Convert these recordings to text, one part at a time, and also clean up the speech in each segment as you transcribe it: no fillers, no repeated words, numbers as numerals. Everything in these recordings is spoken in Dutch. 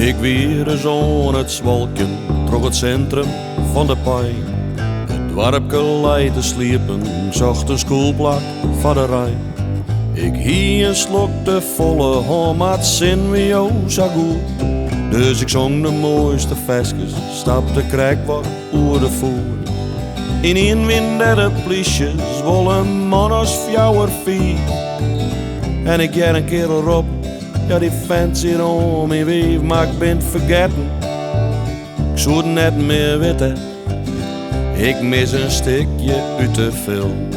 Ik weer eens aan het zwalken, trok het centrum van de pijn. Het dorpje lei te sliepen, zocht een schoolplak van de Rijn. Ik hier een slok te volle hand, maar het zin wie jou zo goed. Dus ik zong de mooiste versjes, stapte krijg wat oer de voer. In een wind de pliesjes, wollen man als fjouwer vier. En ik jij een kerel op, ja die vent zit om me weef, maar ik ben het vergeten. Ik zou het net meer weten, ik mis een stukje uit de film.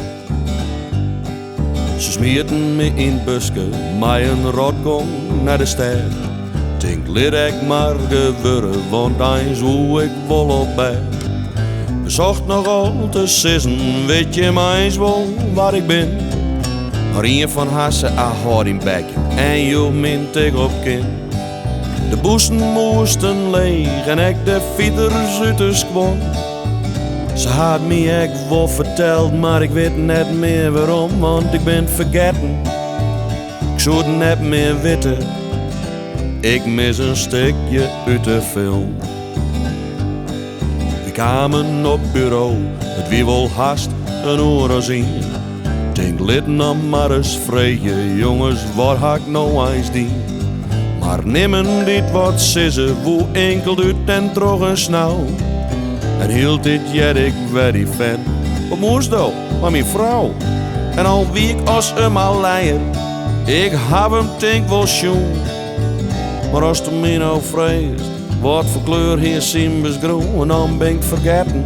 Ze smierten me in het busje, mij een rotkom naar de ster. Denk lid ik maar gewurren, want eens hoe ik wel op bed. Bezocht nog al te sissen, weet je maar eens wel waar ik ben. Maar een van hassen a hard in bek en je mint ik op kin. De boesten moesten leeg en ik de fieters uit de squon. Ze had me ek wel verteld, maar ik weet net meer waarom, want ik ben vergeten. Ik zou het net meer weten, ik mis een stukje uit de film. We kwamen op bureau, het wie wel haast een oor zien. Denk lid nou maar eens vrije, jongens, waar ga ik nou eens die? Maar nimmen dit wat sissen, woe enkel uit en trog een snauw. En hield dit jet ik very fan. Wat moest dat? Maar mijn vrouw. En al wie ik als een maleier, ik heb hem denk wel schoen. Maar als de mij nou vreest, wat voor kleur hier Simbus groen, en dan ben ik vergeten.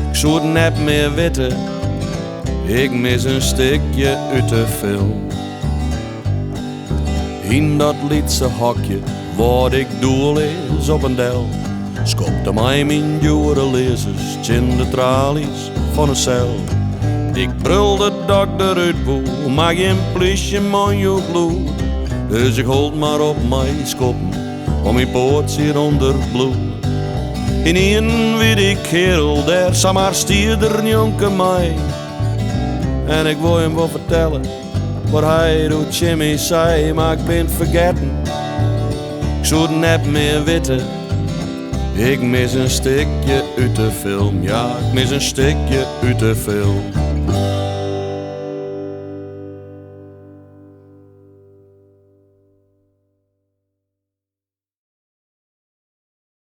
Ik zou het net meer weten, ik mis een stukje uit de film. In dat liedse hokje, wat ik doel is op een del. Schopte mij mijn jure lezers in de tralies van een cel. Ik brulde dat ik eruit woe, maar geen plisje man je bloed. Dus ik hold maar op mijn schoppen, om mijn poort hier onder bloed. In een weet ik kerel, daar zou maar stierder jonken mij. En ik wil hem wel vertellen, wat hij doet Jimmy zei, maar ik ben het vergeten. Ik zou het net meer weten, ik mis een stukje uit de film, ja, ik mis een stukje uit de film.